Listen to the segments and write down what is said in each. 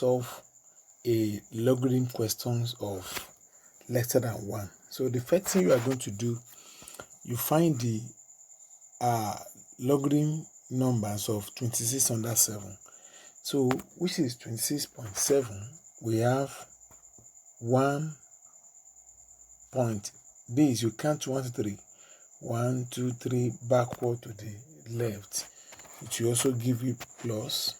solve a logarithm questions of lesser than 1. So the first thing you are going to do, you find the logarithm numbers of 26 under 7. So which is 26.7. We have 1 point. This you count 1 to 3. 1, 2, 3 backward to the left. It will also give you plus.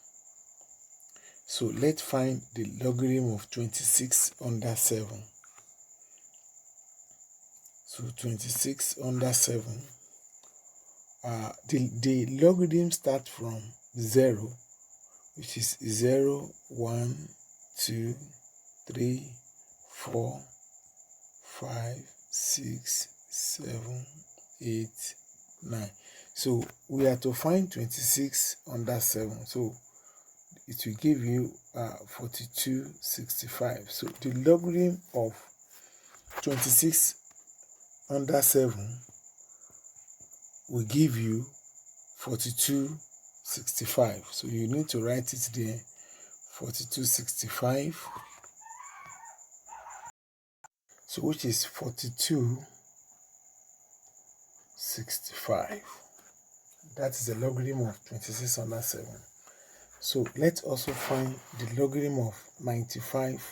So let's find the logarithm of 26 under 7. So 26 under 7. The logarithm starts from 0, which is 0, 1, 2, 3, 4, 5, 6, 7, 8, 9. So we are to find 26 under 7. So it will give you 4265. So the logarithm of 26 under 7 will give you 4265. So you need to write it there, 4265. So which is 4265. That is the logarithm of 26 under 7. So let's also find the logarithm of 95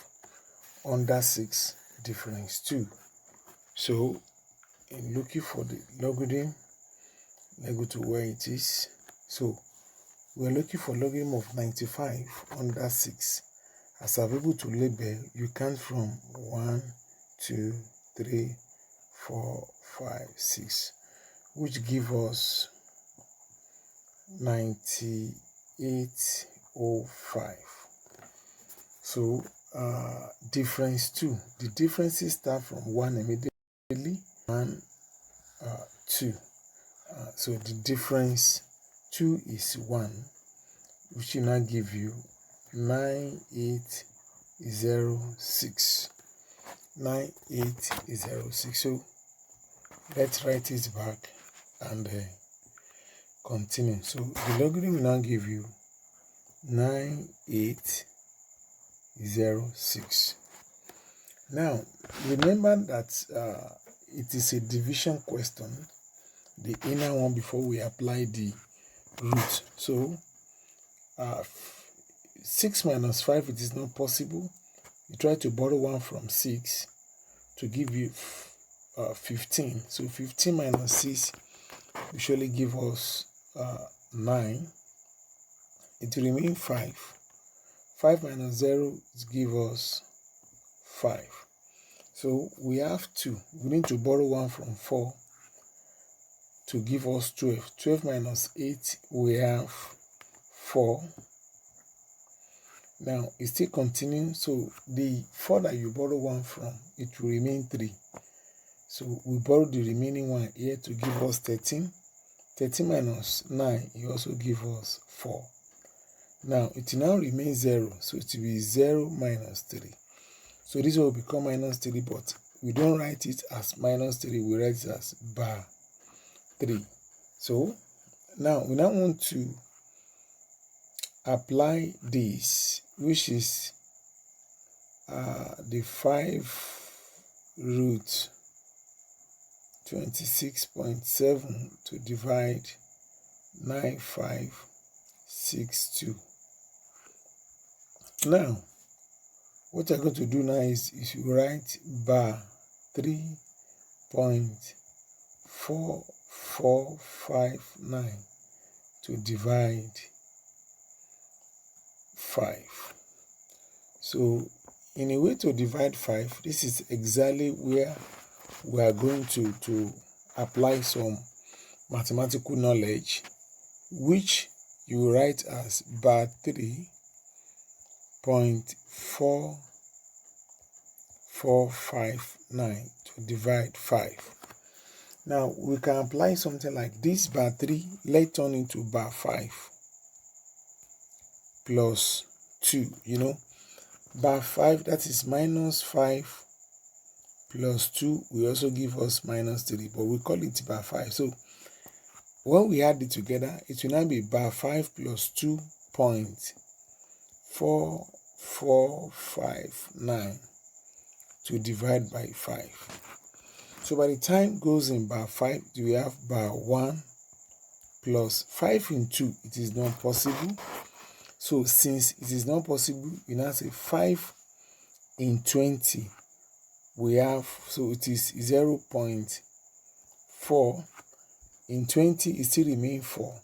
under 6 difference 2. So in looking for the logarithm, let's go to where it is. So we're looking for logarithm of 95 under 6. As I'm able to label, you count from 1, 2, 3, 4, 5, 6, which give us 9805. So difference 2. The differences start from 1 immediately. 1, 2. So the difference 2 is 1, which will now give you 9806. 9806. So let's write it back and continue. So the logarithm will now give you 9806. Now remember that it is a division question, the inner one, before we apply the root. So 6 minus 5, it is not possible. You try to borrow 1 from 6 to give you 15. So 15 minus 6 will surely give us 9. It will remain 5. 5 minus 0 give us 5. So we have 2. We need to borrow 1 from 4 to give us 12. 12 minus 8, we have 4. Now it still continues. So the 4 that you borrow 1 from, it will remain 3. So we borrow the remaining one here to give us 13. 13 minus 9, it also give us 4. Now it now remains 0. So it will be 0 minus 3. So this will become minus 3, but we don't write it as minus 3. We write it as bar 3. So now we want to apply this, which is the 5 root 26.7 to divide 9562. Now what I'm going to do now is you write bar 3.4459 to divide 5. So in a way to divide 5, this is exactly where we are going to apply some mathematical knowledge, which you write as bar 3.4459 to divide 5. Now we can apply something like this. Bar 3, let's turn into bar 5 plus 2. Bar 5, that is minus 5 plus 2 will also give us minus 3, but we call it bar 5. So when we add it together, it will now be bar 5 plus 2.4459 0.459 to divide by 5. So by the time goes in bar 5, we have bar 1 plus 5 in 2. It is not possible. So since it is not possible, we now say 5 in 20. We have, so it is 0.4. In 20, it still remains 4.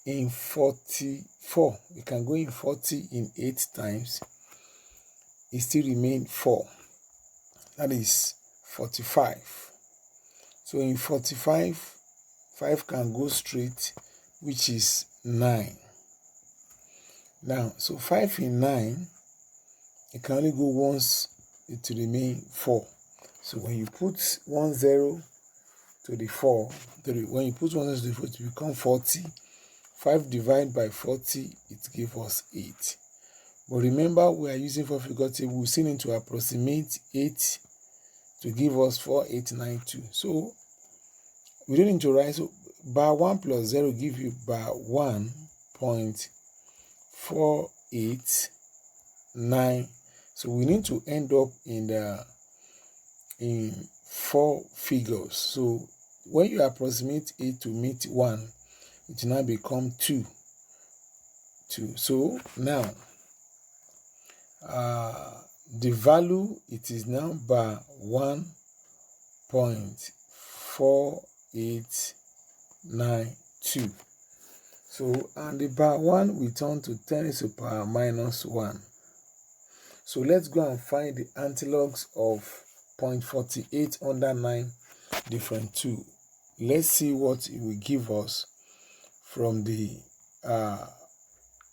In 44, we can go in 40 in 8 times. It still remains 4. That is 45. So in 45, 5 can go straight, which is 9. Now, so 5 in 9, it can only go once, it will remain 4. So when you put 1 0 to the 4, when you put 1 0 to the 4, it will become 40. 5 divided by 40, it gives us 8. But remember, we are using 4-figure table. We still need to approximate 8 to give us 4892. So we don't need to write. So bar 1 plus 0 give you bar 1.489. So we need to end up in 4 figures. So when you approximate 8 to meet 1, it will now become 2. So now the value, it is now bar 1.4892. So and the bar 1 we turn to 10 raised to the power minus 1. So let's go and find the antilogs of 0.48 under 9 different 2. Let's see what it will give us from the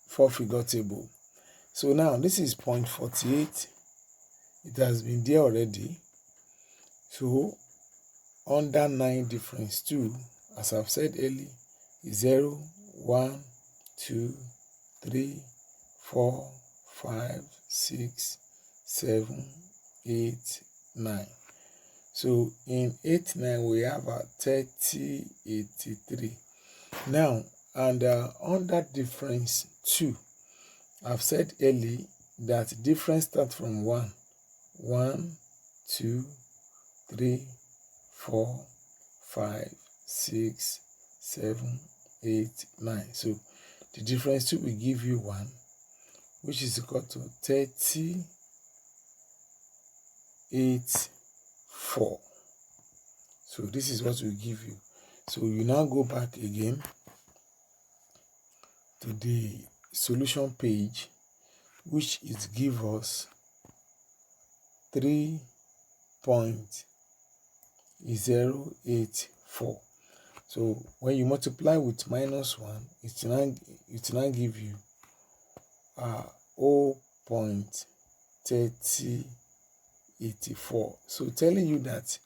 4-figure table. So now this is 0.48. It has been there already. So under 9 difference 2, as I've said earlier, is 0, 1, 2, 3, 4, 5, 6, 7, 8, 9. So in 8, 9 we have a 3083. Now, and under difference 2, I've said earlier that difference starts from 1. 1, 2, 3, 4, 5, 6, 7, 8, 9. So the difference 2 will give you 1, which is equal to 38.4. So this is what will give you. So you now go back again to the solution page, which is give us 3.084. So when you multiply with minus 1, it now give you 0.3084. So telling you that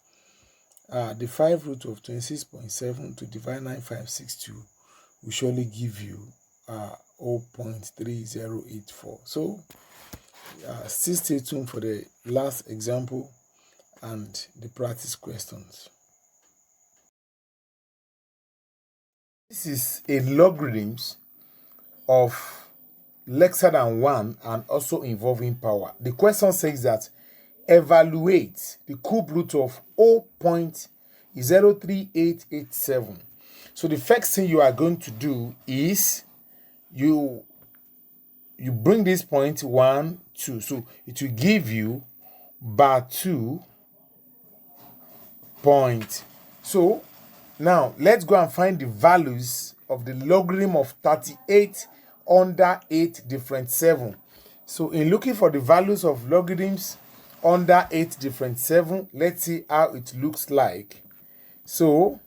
the 5 root of 26.7 to divide 9562 will surely give you 0.3084. So still stay tuned for the last example and the practice questions. This is a logarithms of lesser than 1 and also involving power. The question says that evaluate the cube root of 0.03887. So the first thing you are going to do is you bring this point 1, 2. So it will give you bar 2 point. So now let's go and find the values of the logarithm of 38 under 8 different 7. So in looking for the values of logarithms under 8 different 7, let's see how it looks like. So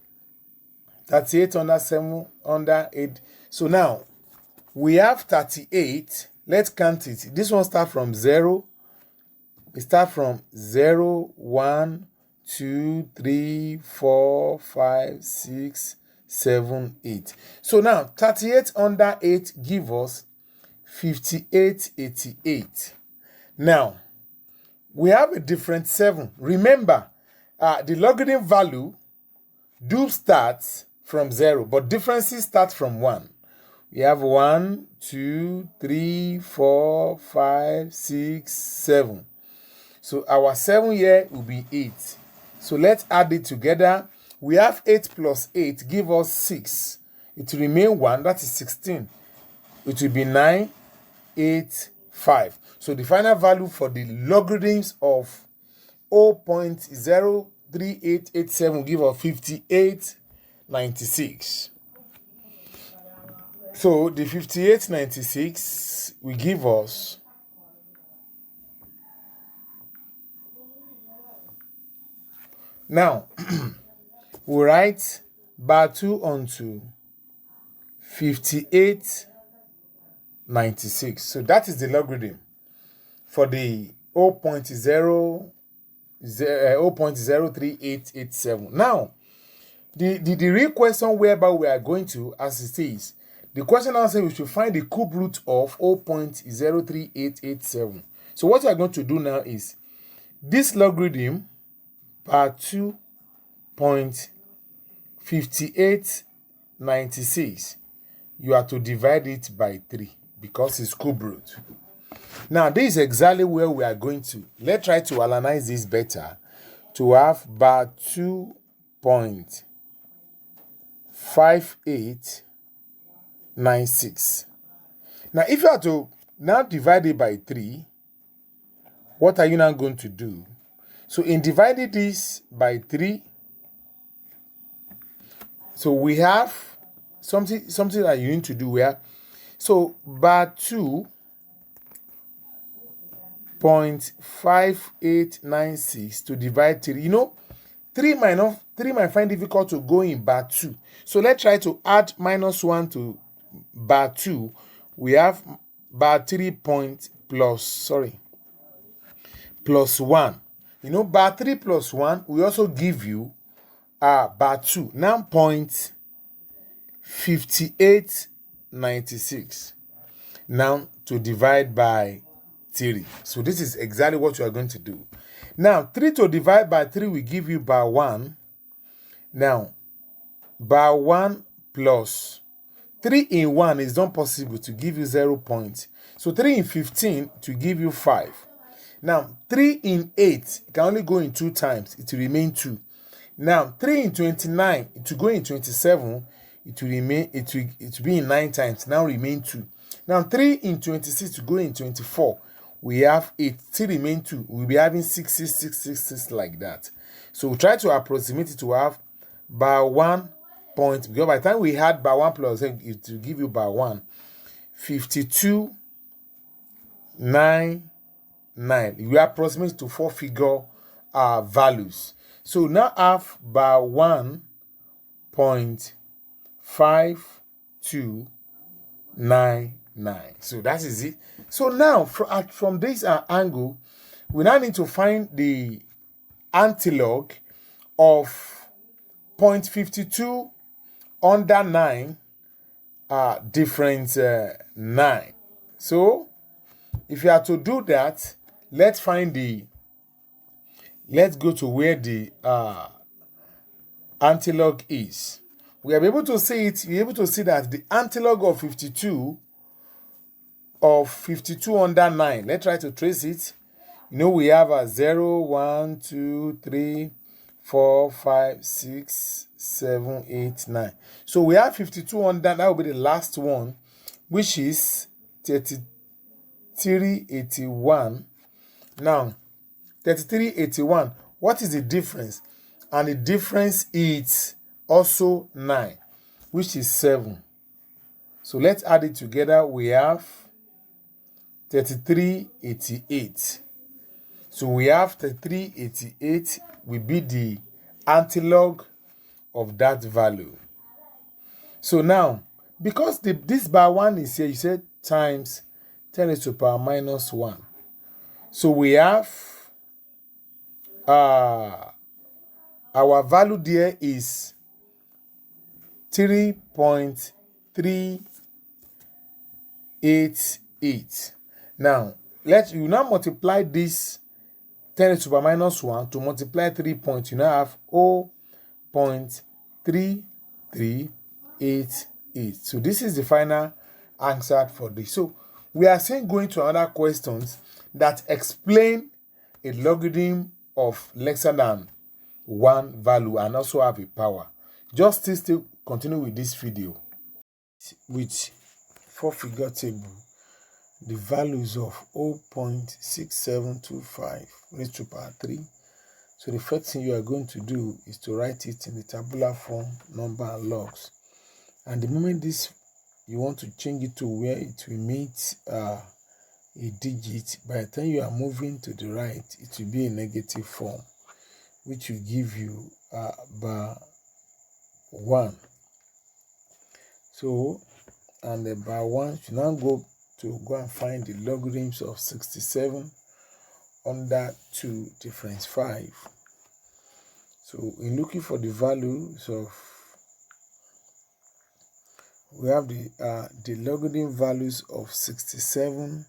38 under 7 under 8. So now we have 38. Let's count it. This one starts from 0. We start from 0, 1, 2, 3, 4, 5, 6, 7, 8. So now 38 under 8 give us 5888. Now we have a different 7. Remember, the logarithm value do start from 0, but differences start from 1. We have 1, 2, 3, 4, 5, 6, 7. So our 7 here will be 8. So let's add it together. We have 8 plus 8 give us 6. It will remain 1, that is 16. It will be 9, 8, 5. So the final value for the logarithms of 0.03887 will give us 5896. So the 5896 will give us now we write bar 2 onto 5896. So that is the logarithm for the 0.03887. Now, the real question whereby we are going to, as it is, the question answer we should find the cube root of 0.03887. So what we are going to do now is this logarithm bar 2.5896, you have to divide it by 3 because it's cube root. Now, this is exactly where we are going to. Let's try to analyze this better to have bar 2.5896. Now, if you are to now divide it by 3, what are you now going to do? So, in dividing this by 3, so we have something that you need to do here. So, bar 2.5896 to divide 3. You know, 3 might find difficult to go in bar 2. So let's try to add -1 to bar 2. We have bar 3 plus 1. You know, bar 3 plus 1 will also give you bar 2. Now 0.5896. Now to divide by 3. So this is exactly what you are going to do. Now 3 to divide by 3 will give you bar 1. Now bar 1 plus 3 in 1 is not possible to give you 0 point. So 3 in 15 to give you 5. Now 3 in 8 can only go in 2 times. It will remain 2. Now 3 in 29 to go in 27, it will be in 9 times. Now remain 2. Now 3 in 26 to go in 24, we have 8. Still remain 2. We'll be having 6, 6, 6, 6, 6 like that. So we try to approximate it to have bar 1 point, because by the time we had bar 1 plus it will give you bar 1, 5299. We approximate to 4 figure values. So now have bar 1.5299. So that is it. So now from this angle, we now need to find the antilog of 0.52 under 9 difference 9. So if you are to do that, let's go to where the antilog is. We are able to see it. We're able to see that the antilog of 52 under 9. Let's try to trace it. You know, we have a 0, 1, 2, 3, 4, 5, 6, 7, 8, 9. So we have 52 under, that will be the last one, which is 3381. Now, 3381, what is the difference? And the difference is also 9, which is 7. So let's add it together. We have 3388. So we have 3388 will be the antilog of that value. So now, because this bar 1 is here, you said times 10 raised to the power minus 1. So we have our value there is 3.388. Now, you now multiply this 10 raised to the power minus 1 to multiply 3 points. You now have 0.3388. So this is the final answered for this. So we are saying going to another questions that explain a logarithm of lesser than 1 value and also have a power. Just still continue with this video with 4-figure table, the values of 0.6725 raised to power 3. So the first thing you are going to do is to write it in the tabular form, number and logs. And the moment this you want to change it to where it will meet a digit, by the time you are moving to the right, it will be a negative form, which will give you bar 1. So, and the bar 1 should now go and find the logarithms of 67 under 2 difference 5. So in looking for the values of, we have the logarithm values of 67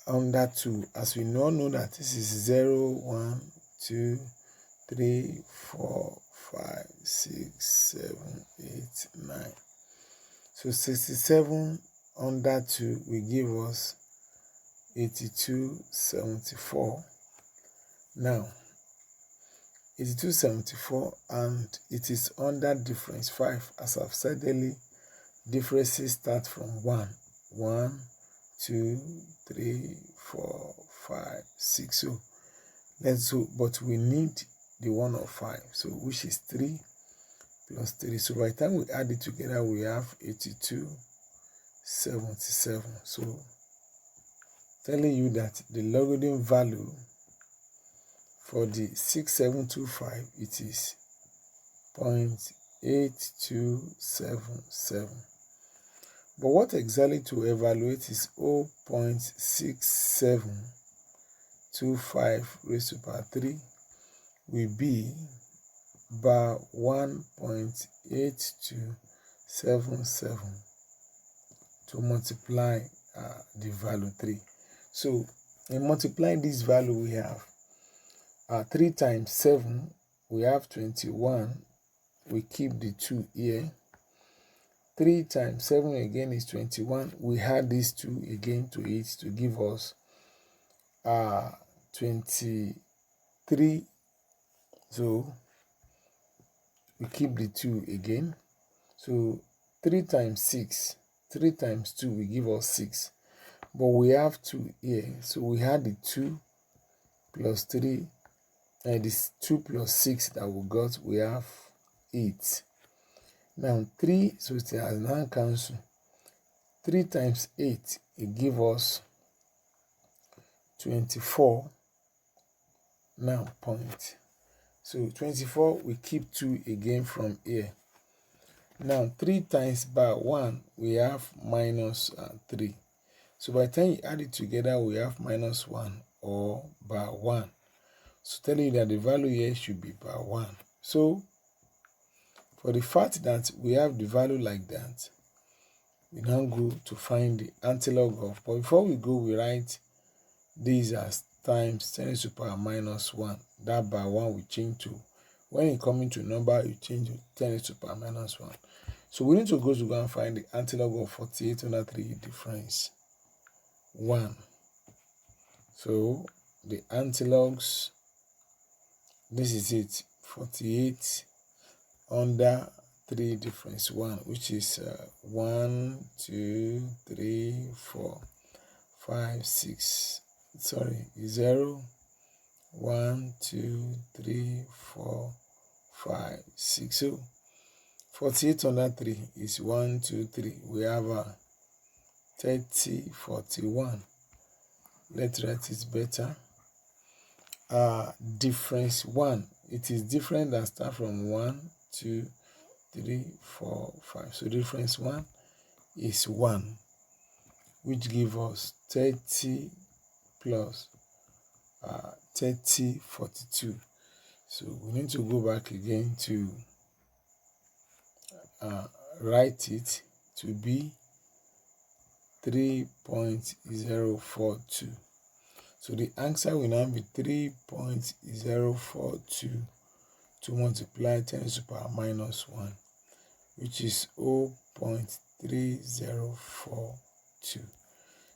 under 2. As we all know that this is 0, 1, 2, 3, 4, 5, 6, 7, 8, 9. So 67 under 2 will give us 8274. Now 8274, and it is under difference 5. As I've said earlier, differences start from 1, 1, 2, 3, 4, 5, 6. So let's go, but we need the one of 5, so which is 3 plus 3. So by the time we add it together, we have 8277. So telling you that the logarithm value for the 6725, it is 0.8277. But what exactly to evaluate is 0.6725 raised to power 3 will be bar 1.8277 to multiply the value 3. So in multiplying this value, we have 3 times 7, we have 21. We keep the 2 here. 3 times 7 again is 21. We add these 2 again to it to give us 23. So we keep the 2 again. So 3 times 6, 3 times 2 will give us 6. But we have 2 here. So we add the 2 plus 3. And this 2 plus 6 that we got, we have 8. Now 3, so it has now cancelled. 3 times 8, it gives us 24. Now point. So 24, we keep 2 again from here. Now 3 times bar 1, we have minus 3. So by the time you add it together, we have minus 1 or bar 1. So telling you that the value here should be bar 1. So for the fact that we have the value like that, we now go to find the antilog of, but before we go, we write this as times 10 to the power minus 1. That bar 1 we change to, when it comes into number, you change to 10 to the power minus 1. So we need to go and find the antilog of 48 under 3 difference 1. So the antilogs, this is it, 48 under 3 difference 1, which is 1, 2, 3, 4, 5, 6. Sorry, 0, 1, 2, 3, 4, 5, 6. So 48 under 3 is 1, 2, 3. We have 30, 41. Let's write it better. Difference 1. It is different than start from 1, 2, 3, 4, 5. So difference 1 is 1, which gives us 30 plus 30, 42. So we need to go back again to write it to be 3.042. So the answer will now be 3.042 to multiply 10 to the power minus 1, which is 0.3 3042.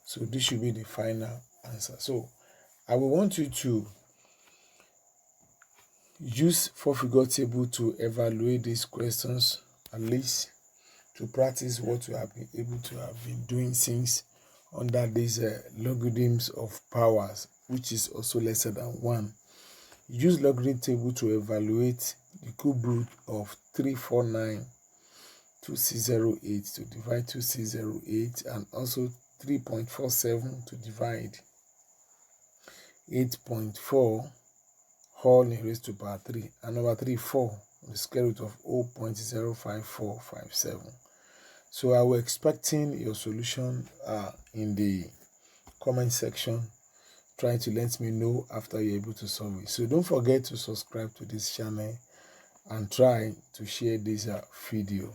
So this should be the final answer. So I will want you to use four-figure table to evaluate these questions, at least to practice what you have been able to have been doing since under these logarithms of powers, which is also lesser than 1. Use logarithm table to evaluate the cube root of 3492608 to divide 2608, and also 3.47 to divide 8.4 whole raised to power 3, and number 3, 4, the square root of 0.05457. So I was expecting your solution in the comment section. Try to let me know after you're able to solve it. So don't forget to subscribe to this channel and try to share this video.